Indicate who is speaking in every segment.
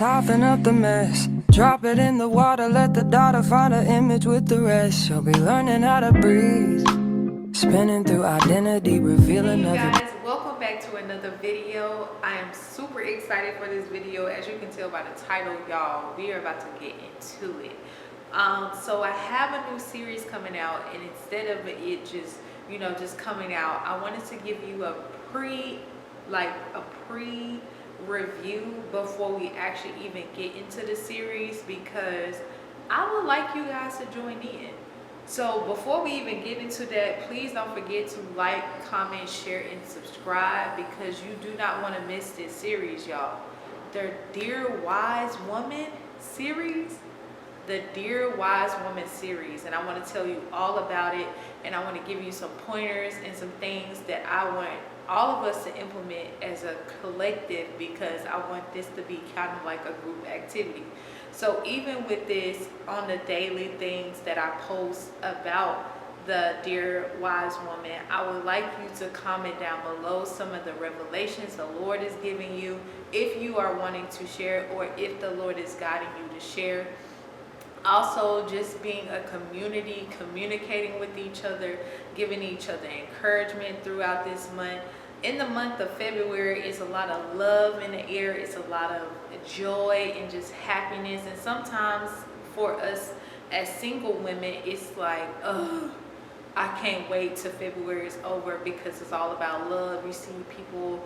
Speaker 1: Soften up the mess, drop it in the water, let the daughter find her image with the rest. She'll be learning how to breathe, spinning through identity, revealing
Speaker 2: Hey
Speaker 1: every...
Speaker 2: guys, welcome back to another video. I am super excited for this video. As you can tell by the title, y'all, we are about to get into it. So I have a new series coming out, and instead of it just coming out, I wanted to give you a pre review before we actually even get into the series, because I would like you guys to join in. So before we even get into that, please don't forget to like, comment, share, and subscribe, because you do not want to miss this series, y'all. The Dear Wise Woman series. The Dear Wise Woman series. And I want to tell you all about it. And I want to give you some pointers and some things that I want all of us to implement as a collective, because I want this to be kind of like a group activity. So even with this, on the daily things that I post about the Dear Wise Woman, I would like you to comment down below some of the revelations the Lord is giving you, if you are wanting to share, or if the Lord is guiding you to share. Also, just being a community, communicating with each other, giving each other encouragement throughout this month. In the month of February, it's a lot of love in the air. It's a lot of joy and just happiness. And sometimes for us as single women, it's like, ugh, I can't wait till February is over, because it's all about love. You see people,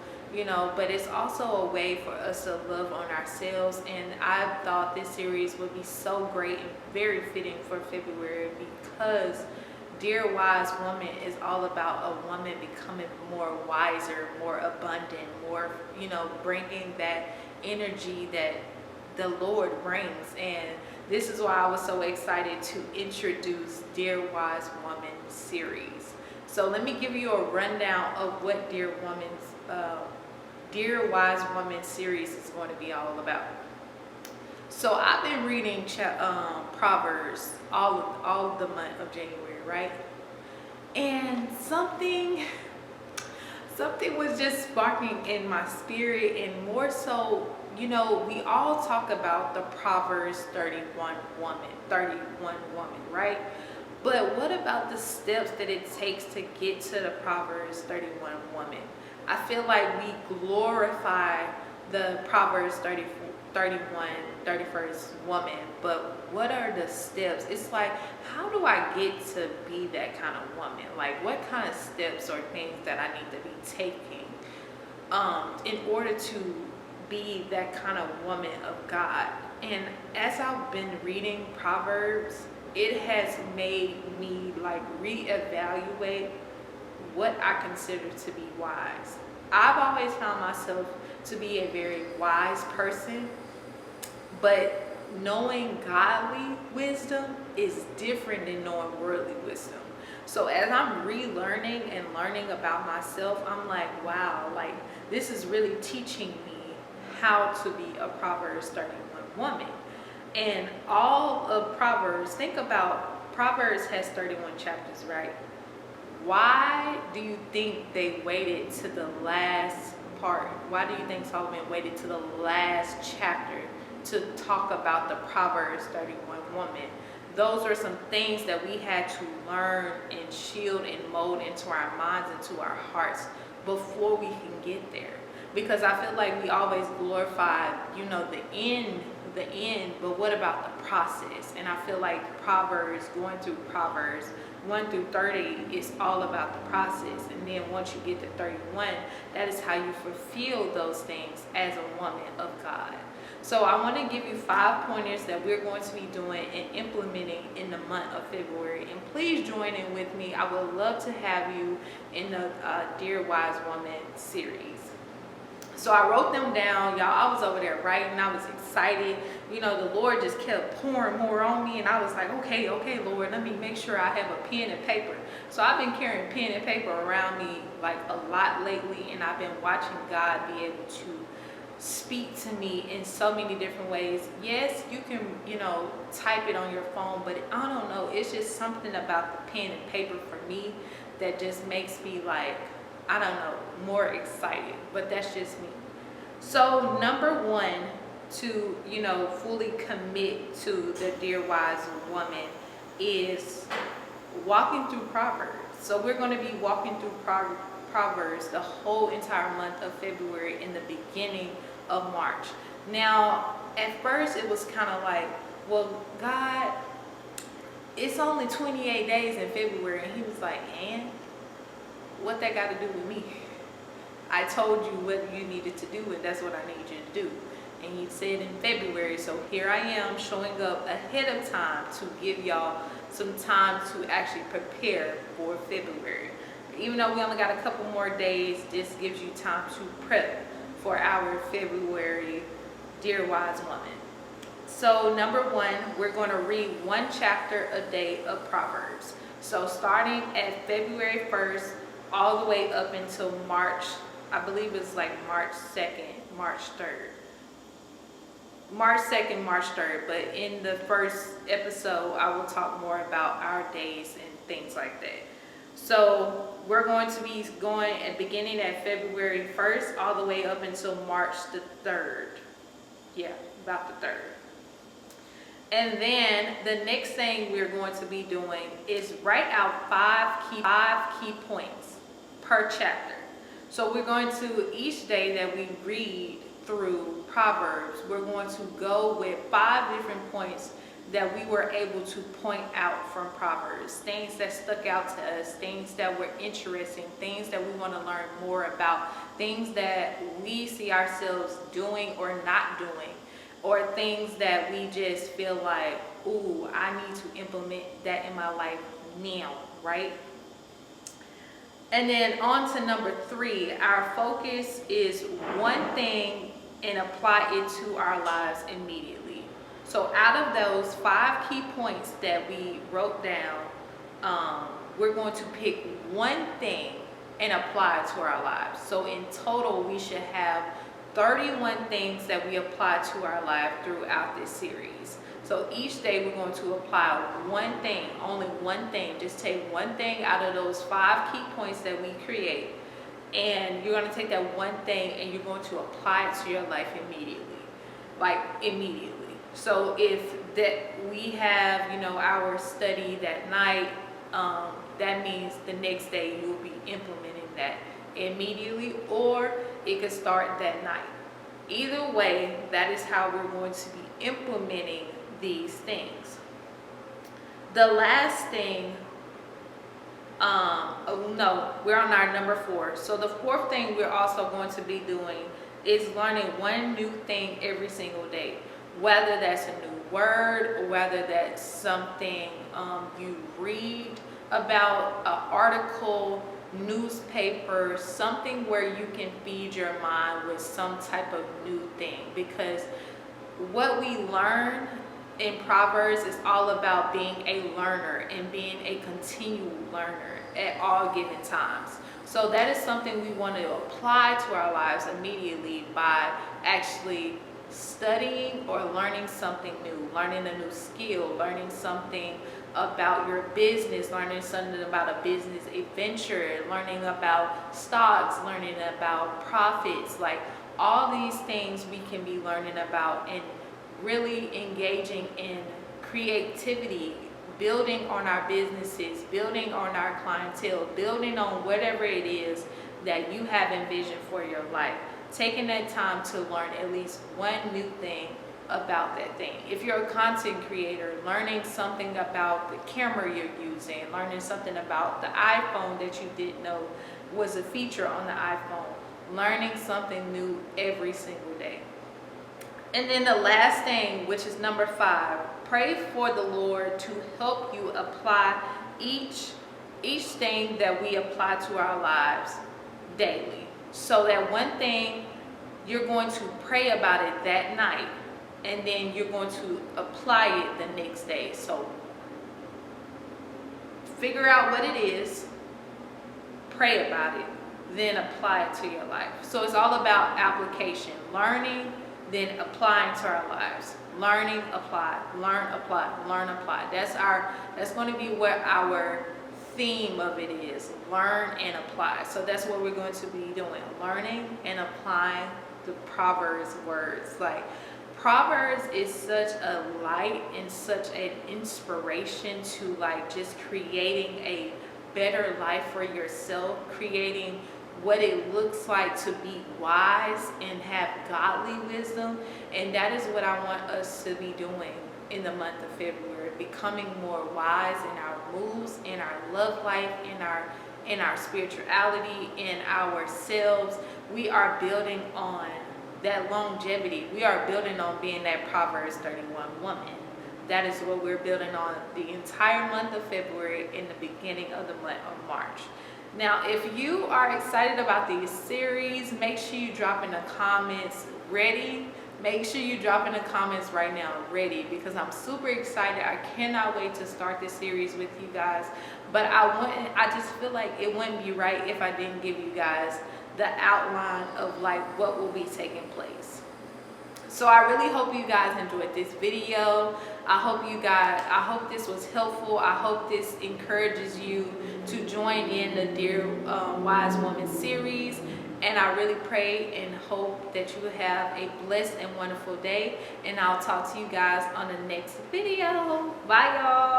Speaker 2: but it's also a way for us to love on ourselves. And I thought this series would be so great and very fitting for February, because Dear Wise Woman is all about a woman becoming more wiser, more abundant, more, bringing that energy that the Lord brings. And this is why I was so excited to introduce Dear Wise Woman series. So let me give you a rundown of what Dear Wise Woman series is going to be all about. So I've been reading Proverbs all the month of January, right? And something was just sparking in my spirit, and more so, we all talk about the Proverbs 31 woman, right? But what about the steps that it takes to get to the Proverbs 31 woman? I feel like we glorify the Proverbs 31st woman, but what are the steps? It's like, how do I get to be that kind of woman? Like, what kind of steps or things that I need to be taking in order to be that kind of woman of God? And as I've been reading Proverbs, it has made me reevaluate what I consider to be wise. I've always found myself to be a very wise person, but knowing godly wisdom is different than knowing worldly wisdom. So as I'm relearning and learning about myself, I'm like, wow, this is really teaching me how to be a Proverbs 31 woman. And all of Proverbs, think about, Proverbs has 31 chapters, right? Why do you think they waited to the last part? Why do you think Solomon waited to the last chapter to talk about the Proverbs 31 woman? Those are some things that we had to learn and shield and mold into our minds, into our hearts, before we can get there. Because I feel like we always glorify, the end, but what about the process? And I feel like going through Proverbs 1 through 30 is all about the process. And then once you get to 31, that is how you fulfill those things as a woman of God. So I want to give you 5 pointers that we're going to be doing and implementing in the month of February. And please join in with me. I would love to have you in the Dear Wise Woman series. So I wrote them down, y'all. I was over there writing. I was excited. The Lord just kept pouring more on me, and I was like, okay, Lord, let me make sure I have a pen and paper. So I've been carrying pen and paper around me a lot lately, and I've been watching God be able to speak to me in so many different ways. Yes, you can, type it on your phone, but I don't know. It's just something about the pen and paper for me that just makes me more excited. But that's just me. So number one, to, fully commit to the Dear Wise Woman is walking through Proverbs. So we're going to be walking through Proverbs the whole entire month of February and the beginning of March. Now, at first it was kind of like, well, God, it's only 28 days in February. And he was like, and what that got to do with me? I told you what you needed to do, and that's what I need you to do. And he said in February, so here I am showing up ahead of time to give y'all some time to actually prepare for February. Even though we only got a couple more days, this gives you time to prep for our February Dear Wise Woman. So number one, we're going to read one chapter a day of Proverbs. So starting at February 1st, all the way up until March, I believe it's like March 2nd, March 3rd. March 2nd, March 3rd, but in the first episode, I will talk more about our days and things like that. So we're going to be going at beginning at February 1st, all the way up until March the 3rd. Yeah, about the 3rd. And then the next thing we're going to be doing is write out five key points per chapter. So we're going to, each day that we read through Proverbs, we're going to go with 5 different points that we were able to point out from Proverbs. Things that stuck out to us, things that were interesting, things that we want to learn more about, things that we see ourselves doing or not doing, or things that we just feel like, ooh, I need to implement that in my life now, right? And then on to number 3, our focus is one thing and apply it to our lives immediately. So out of those 5 key points that we wrote down, we're going to pick one thing and apply it to our lives. So in total, we should have 31 things that we apply to our life throughout this series. So each day we're going to apply one thing, only one thing. Just take one thing out of those 5 key points that we create, and you're going to take that one thing and you're going to apply it to your life immediately. Like immediately. So if that we have, our study that night, that means the next day you'll be implementing that immediately, or it could start that night. Either way, that is how we're going to be implementing these things. The last thing, we're on our number 4. So the 4th thing we're also going to be doing is learning one new thing every single day. Whether that's a new word, or whether that's something you read about, an article, newspaper, something where you can feed your mind with some type of new thing. Because what we learn in Proverbs is all about being a learner and being a continual learner at all given times. So that is something we want to apply to our lives immediately by actually studying or learning something new, learning a new skill, learning something about your business, learning something about a business adventure, learning about stocks, learning about profits. Like all these things we can be learning about and really engaging in creativity, building on our businesses, building on our clientele, building on whatever it is that you have envisioned for your life. Taking that time to learn at least one new thing about that thing. If you're a content creator, learning something about the camera you're using, learning something about the iPhone that you didn't know was a feature on the iPhone, learning something new every single day. And then the last thing, which is number 5, pray for the Lord to help you apply each thing that we apply to our lives daily. So that one thing, you're going to pray about it that night, and then you're going to apply it the next day. So figure out what it is, pray about it, then apply it to your life. So it's all about application, learning, then applying to our lives. Learning, apply, learn, apply, learn, apply. That's going to be what our theme of it is, learn and apply. So that's what we're going to be doing, learning and applying the Proverbs words. Like Proverbs is such a light and such an inspiration to like just creating a better life for yourself, creating what it looks like to be wise and have godly wisdom. And that is what I want us to be doing in the month of February, becoming more wise in our moves, in our love life, in our spirituality, in ourselves. We are building on that longevity. We are building on being that Proverbs 31 woman. That is what we're building on the entire month of February and the beginning of the month of March. Now, if you are excited about these series, make sure you drop in the comments ready. Make sure you drop in the comments right now ready, because I'm super excited. I cannot wait to start this series with you guys. But I just feel like it wouldn't be right if I didn't give you guys the outline of like what will be taking place. So I really hope you guys enjoyed this video. I hope this was helpful. I hope this encourages you to join in the Dear Wise Woman series. And I really pray and hope that you have a blessed and wonderful day. And I'll talk to you guys on the next video. Bye, y'all.